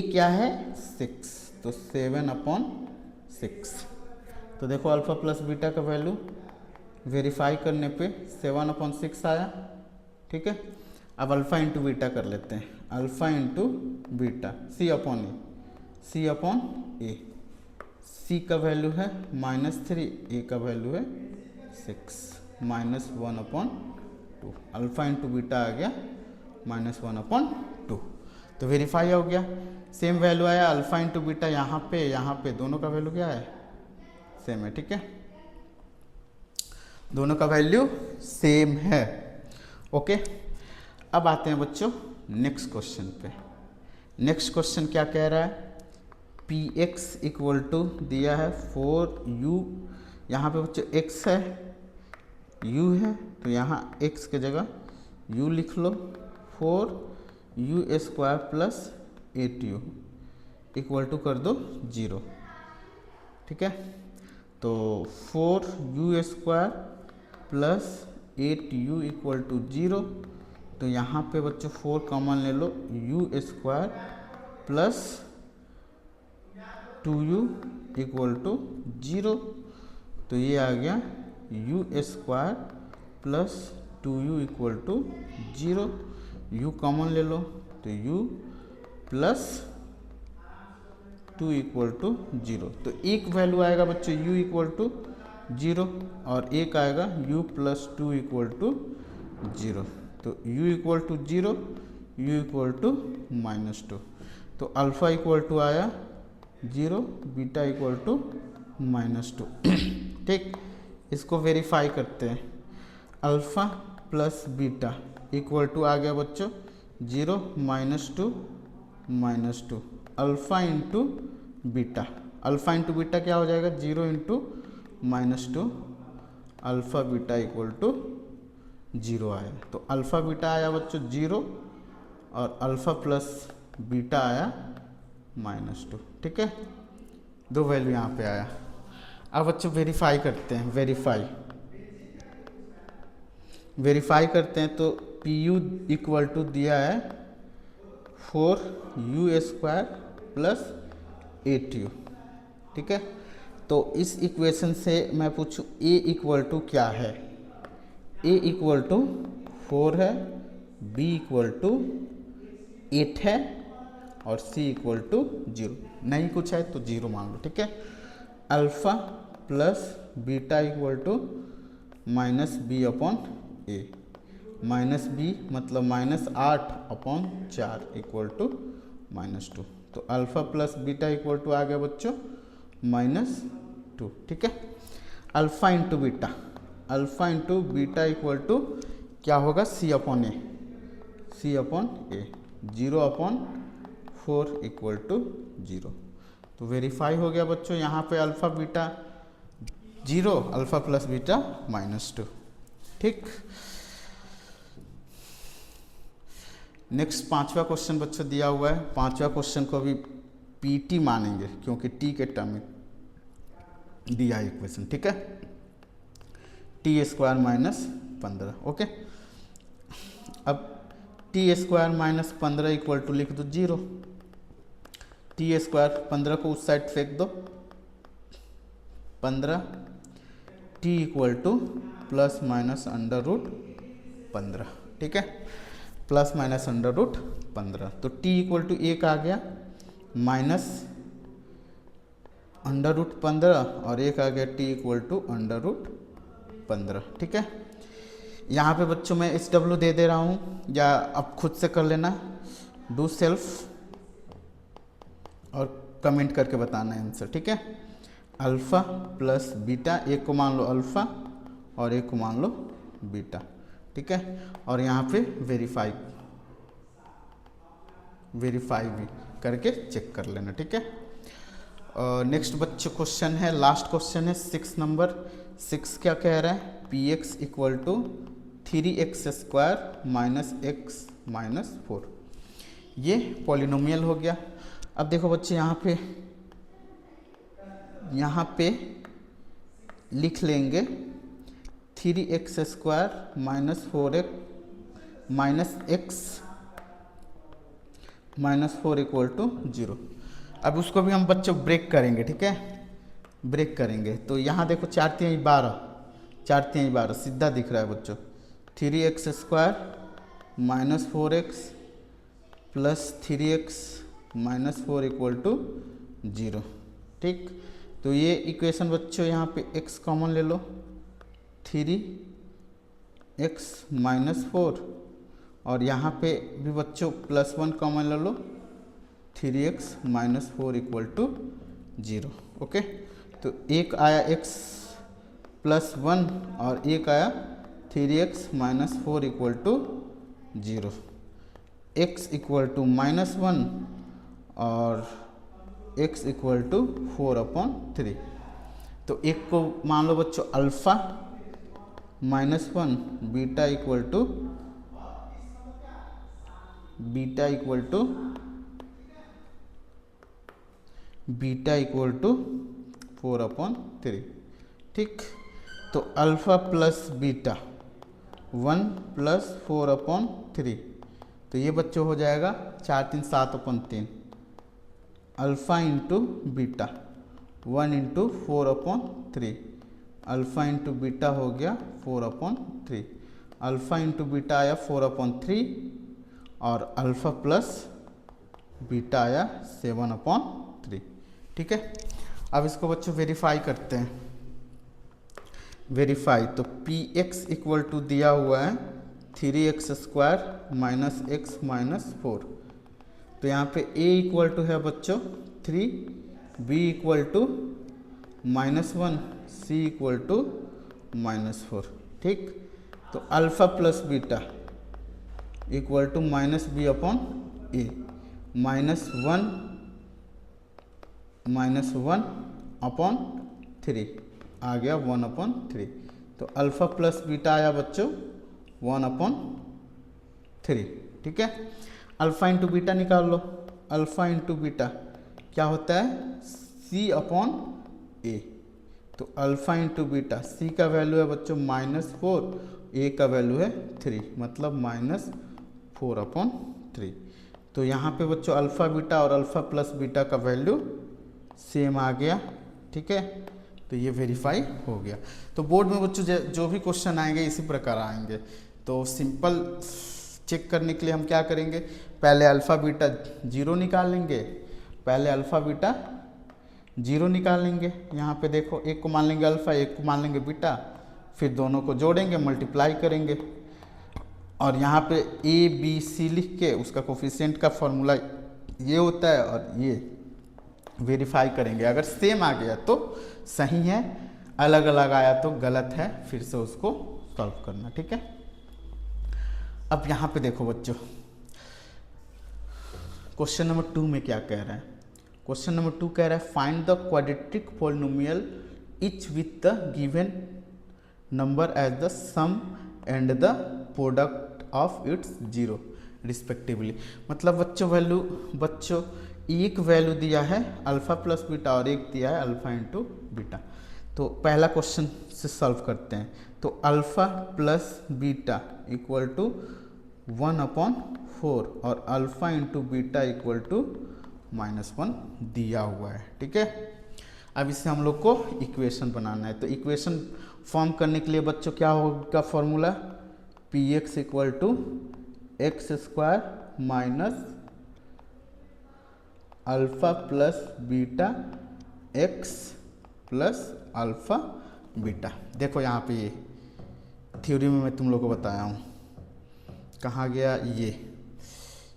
क्या है 6, तो 7/6। तो देखो अल्फ़ा प्लस बीटा का वैल्यू वेरीफाई करने पे 7/6 आया। ठीक है, अब अल्फ़ा इंटू बीटा कर लेते हैं, alpha into beta c/a, c का वैल्यू है -3, a का वैल्यू है 6, -1/2। अल्फ़ा इंटू बीटा आ गया -1/2। तो वेरीफाई हो गया, सेम वैल्यू आया अल्फ़ा इंटू बीटा, यहाँ पे दोनों का वैल्यू क्या है सेम है। ठीक है, दोनों का वैल्यू सेम है। ओके, अब आते हैं बच्चों नेक्स्ट क्वेश्चन पे। नेक्स्ट क्वेश्चन क्या कह रहा है, पी एक्स इक्वल टू दिया है 4u, यहाँ पे बच्चों x है u है, तो यहाँ x के जगह u लिख लो, 4u square plus 8u equal to कर दो 0। ठीक है, तो 4u square plus 8u equal to 0, तो यहाँ पे बच्चों 4 कॉमन ले लो, u square plus 2u equal to 0, तो ये आ गया u square plus 2u equal to 0, u common ले लो, तो u प्लस 2 इक्वल टू 0, तो एक वैल्यू आएगा बच्चों u इक्वल टू 0 और एक आएगा u प्लस 2 इक्वल टू 0, तो u equal to 0, u equal to -2, तो अल्फ़ा इक्वल टू आया 0, बीटा इक्वल टू -2। ठीक, इसको वेरीफाई करते हैं। Alpha plus beta equal to आ गया बच्चों 0 -2 alpha into beta, alpha into beta क्या हो जाएगा 0 into -2, alpha beta equal to 0 आया, तो अल्फ़ा बीटा आया बच्चों 0 और अल्फ़ा प्लस बीटा आया -2। ठीक है, दो वैल्यू यहाँ पे आया। अब बच्चों वेरीफाई करते हैं, वेरीफाई करते हैं, तो पी यू इक्वल टू दिया है 4u स्क्वायर प्लस 8u। ठीक है, तो इस इक्वेशन से मैं पूछूं a इक्वल टू क्या है, a इक्वल टू 4 है, b इक्वल टू 8 है और c इक्वल टू 0, नहीं कुछ है तो 0 मान लो। ठीक है, alpha plus beta equal to minus B upon a, minus b मतलब -8/4 इक्वल टू -2, तो alpha plus beta equal to आ गया बच्चों -2। ठीक है, alpha into beta equal to क्या होगा c upon a, 0/4 equal to 0, तो वेरीफाई हो गया बच्चों। यहाँ पे alpha beta 0, alpha plus beta -2। ठीक, नेक्स्ट 5वां क्वेश्चन बच्चों दिया हुआ है। 5वां क्वेश्चन को भी पीटी मानेंगे क्योंकि टी के टर्म में दिया है इक्वेशन। ठीक है, टी स्क्वायर -15। ओके, अब टी स्क्वायर -15 इक्वल टू लिख दो 0, टी स्क्वायर 15 को उस साइड फेंक दो, 15 T equal two plus minus √15। ठीक है, प्लस माइनस √15, तो टी इक्वल टू 1 आ गया, माइनस √15 और एक आ गया टी इक्वल टू √15। ठीक है, यहाँ पे बच्चों मैं SW दे रहा हूँ या आप खुद से कर लेना, डू सेल्फ और कमेंट करके बताना आंसर। ठीक है, अल्फ़ा प्लस बीटा, एक को मान लो अल्फ़ा और एक को मान लो बीटा। ठीक है, और यहाँ पे वेरीफाई भी करके चेक कर लेना। ठीक है, नेक्स्ट बच्चों क्वेश्चन है, लास्ट क्वेश्चन है 6 नंबर। 6 क्या कह रहा है, P x equal to 3x square -x -4, ये पॉलिनोमियल हो गया। अब देखो बच्चे यहाँ पे लिख लेंगे 3x स्क्वायर -4 इक्वल टू 0। अब उसको भी हम बच्चों ब्रेक करेंगे। ठीक है, ब्रेक करेंगे, तो यहाँ देखो 4 × 12 सीधा दिख रहा है बच्चों, 3x square -4x plus 3x -4 equal to 0। ठीक, तो ये इक्वेशन बच्चों यहाँ पे x कॉमन ले लो, 3x -4 और यहाँ पे भी बच्चों +1 कॉमन ले लो, 3x -4 इक्वल टू 0। ओके, तो एक आया x +1 और एक आया 3x - 4 = 0, x = -1 और x = 4/3। तो एक को मान लो बच्चों अल्फ़ा -1, बीटा इक्वल टू 4/3। ठीक, तो अल्फ़ा प्लस बीटा 1 + 4/3, तो ये बच्चों हो जाएगा 4 3 7/3। Alpha into beta 1 × 4/3, alpha into beta हो गया 4/3, अल्फ़ा इंटू बीटा आया 4/3 और अल्फ़ा प्लस बीटा आया 7/3। ठीक है, अब इसको बच्चों वेरीफाई करते हैं। वेरीफाई, तो px = दिया हुआ है 3x² - x - 4, तो यहाँ पे a = है बच्चों 3, b = -1, c = -4। ठीक, तो अल्फ़ा प्लस बीटा = -b/a, -1/3 आ गया 1/3, तो अल्फ़ा प्लस बीटा आया बच्चों 1/3। ठीक है, अल्फ़ा इंटू बीटा निकाल लो। अल्फ़ा इंटू बीटा क्या होता है c/a, तो अल्फ़ा इंटू बीटा c का वैल्यू है बच्चों -4, a का वैल्यू है 3, मतलब -4/3। तो यहाँ पे बच्चों अल्फ़ा बीटा और अल्फ़ा प्लस बीटा का वैल्यू सेम आ गया। ठीक है, तो ये वेरीफाई हो गया। तो बोर्ड में बच्चों जो भी क्वेश्चन आएंगे इसी प्रकार आएंगे। तो सिंपल चेक करने के लिए हम क्या करेंगे, पहले अल्फ़ा बीटा 0 निकाल लेंगे, यहाँ पे देखो एक को मान लेंगे अल्फ़ा, एक को मान लेंगे बीटा, फिर दोनों को जोड़ेंगे, मल्टीप्लाई करेंगे और यहाँ पे a b c लिख के उसका कोफिशिएंट का फॉर्मूला ये होता है और ये वेरीफाई करेंगे। अगर सेम आ गया तो सही है, अलग अलग आया तो गलत है, फिर से उसको सॉल्व करना। ठीक है, अब यहाँ पे देखो बच्चों क्वेश्चन नंबर 2 में क्या कह रहा है। क्वेश्चन नंबर 2 कह रहा है find the quadratic polynomial each with the given number as the sum and the product of its 0 respectively. मतलब बच्चों एक वैल्यू दिया है अल्फ़ा प्लस बीटा और एक दिया है अल्फ़ा इंटू बीटा। तो पहला क्वेश्चन से सॉल्व करते हैं। तो अल्फ़ा प्लस बीटा = 1/4 और अल्फ़ा इंटू बीटा = -1 दिया हुआ है। ठीक है, अब इसे हम लोग को इक्वेशन बनाना है। तो इक्वेशन फॉर्म करने के लिए बच्चों क्या होगा formula, px = x² minus alpha plus beta x plus alpha beta. देखो यहाँ पे ये थ्योरी में मैं तुम लोग को बताया हूँ, कहाँ गया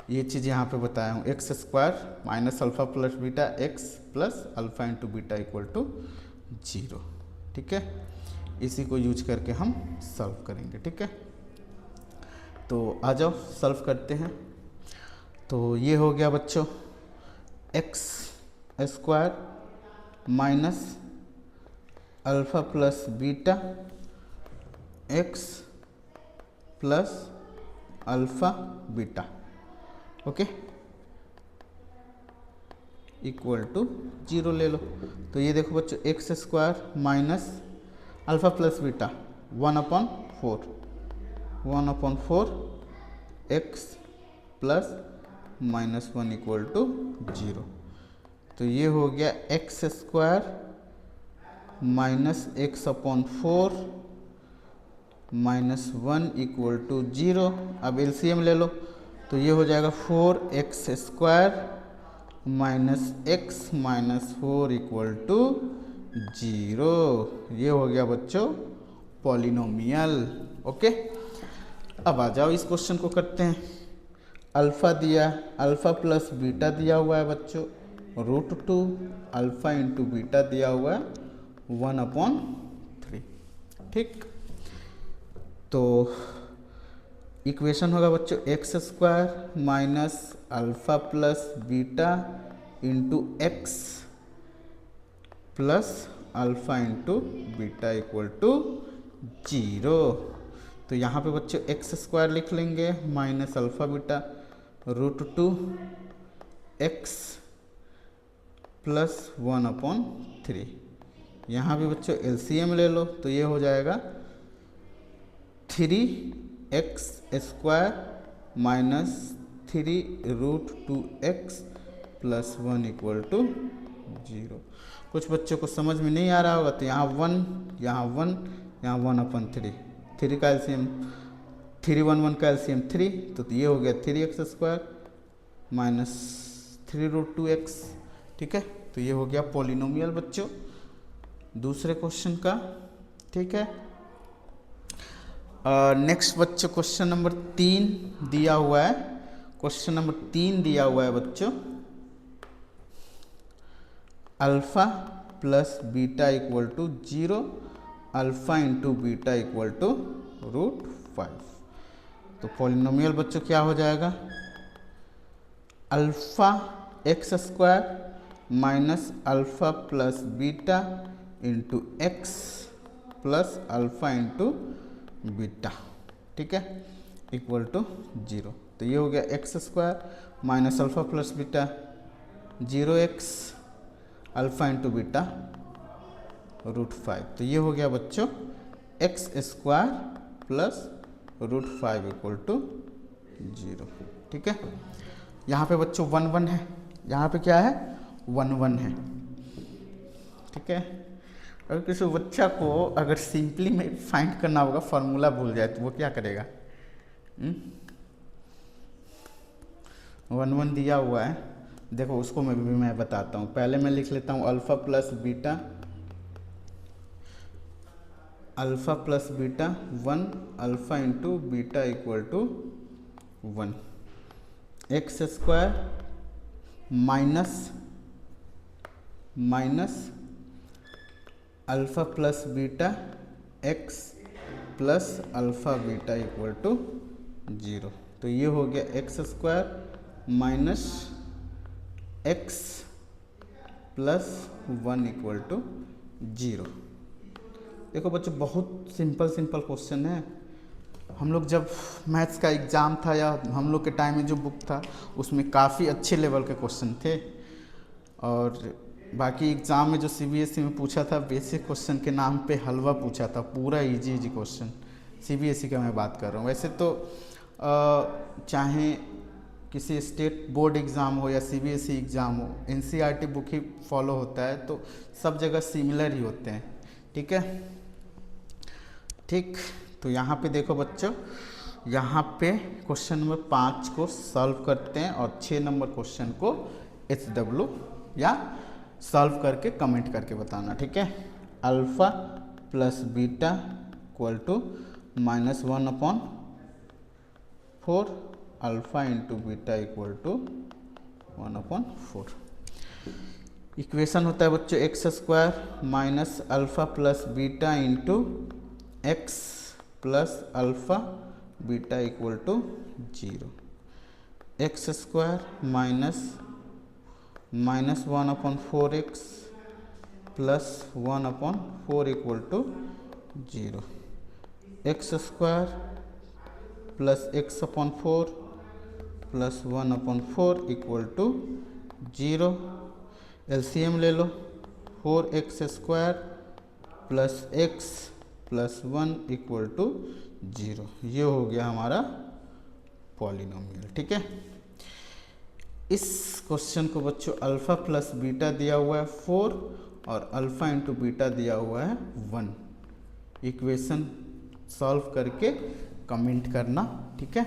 ये चीज़ यहाँ पे बताया हूँ, x² minus alpha plus beta x plus alpha into beta = 0। ठीक है, इसी को यूज करके हम सॉल्व करेंगे। ठीक है, तो आ जाओ सॉल्व करते हैं। तो ये हो गया बच्चों x² minus alpha plus beta x plus alpha beta, okay, = 0 ले लो। तो ये देखो बच्चों x² minus alpha plus beta 1/4 x plus -1 = 0। तो ये हो गया x² माइनस x/4 -1 = 0। अब एलसीएम ले लो, तो ये हो जाएगा 4x² माइनस x माइनस 4 = 0। ये हो गया बच्चों पॉलिनोमियल। ओके, अब आ जाओ इस क्वेश्चन को करते हैं। अल्फ़ा दिया, अल्फ़ा प्लस बीटा दिया हुआ है बच्चों √2, अल्फ़ा इंटू बीटा दिया हुआ है 1/3। ठीक, तो इक्वेशन होगा बच्चों x square minus alpha plus beta into x plus alpha into beta equal to 0। तो यहाँ पे बच्चों एक्स स्क्वायर लिख लेंगे minus alpha beta √2 x plus 1/3। यहाँ भी बच्चों एलसीएम ले लो तो ये हो जाएगा 3x square minus 3√2x plus 1 equal to 0। कुछ बच्चों को समझ में नहीं आ रहा होगा तो यहाँ 1 यहाँ 1 यहाँ 1/3, 3 का एलसीएम 3 1 1 का एलसीएम 3, तो ये हो गया 3x स्क्वायर माइनस 3√2x। ठीक है, तो ये हो गया पॉलिनोमियल बच्चों दूसरे क्वेश्चन का। ठीक है, नेक्स्ट बच्चों क्वेश्चन नंबर 3 दिया हुआ है। क्वेश्चन नंबर 3 दिया हुआ है बच्चों, alpha plus beta equal to 0, alpha into beta equal to √5। तो पॉलिनोमियल बच्चों क्या हो जाएगा, alpha x square minus alpha plus beta into x plus alpha into beta, ठीक है, इक्वल टू 0। तो ये हो गया x square minus alpha plus beta 0x alpha into beta √5। तो ये हो गया बच्चों x square plus √5 equal to 0। ठीक है, यहाँ पे बच्चों 1 1 है, यहाँ पे क्या है 1 1 है। ठीक है, अगर किसी बच्चा को अगर सिंपली में फाइंड करना होगा, फार्मूला भूल जाए तो वो क्या करेगा, 1 1 दिया हुआ है, देखो उसको मैं बताता हूँ। पहले मैं लिख लेता हूँ alpha plus beta 1 alpha into beta equal to 1, x square minus alpha plus beta x plus alpha beta equal to 0। तो ये हो गया x square minus x plus 1 equal to 0। देखो बच्चों बहुत सिंपल क्वेश्चन है। हम लोग जब मैथ्स का एग्ज़ाम था या हम लोग के टाइम में जो बुक था उसमें काफ़ी अच्छे लेवल के क्वेश्चन थे, और बाकी एग्ज़ाम में जो सीबीएसई में पूछा था बेसिक क्वेश्चन के नाम पे हलवा पूछा था, पूरा इजी क्वेश्चन सीबीएसई का मैं बात कर रहा हूँ। वैसे तो चाहे किसी स्टेट बोर्ड एग्ज़ाम हो या सीबीएसई एग्ज़ाम हो, एनसीईआरटी बुक ही फॉलो होता है, तो सब जगह सिमिलर ही होते हैं। ठीक है, ठीक, तो यहाँ पे देखो बच्चों, यहाँ पे क्वेश्चन नंबर 5 को सॉल्व करते हैं और 6 नंबर क्वेश्चन को HW या सॉल्व करके कमेंट करके बताना। ठीक है, alpha plus beta equal to -1/4 alpha into beta equal to 1/4। Equation होता है बच्चों x square minus alpha plus beta into x plus alpha beta equal to 0। X square minus 1/4x plus 1/4 equal to 0। X square plus x/4 plus 1/4 equal to 0। LCM ले लो, 4x square plus x plus 1 equal to 0। ये हो गया हमारा पॉलिनोमियल। ठीक है, इस क्वेश्चन को बच्चों अल्फा प्लस बीटा दिया हुआ है 4 और अल्फा इंटू बीटा दिया हुआ है 1। इक्वेशन सॉल्व करके कमेंट करना। ठीक है।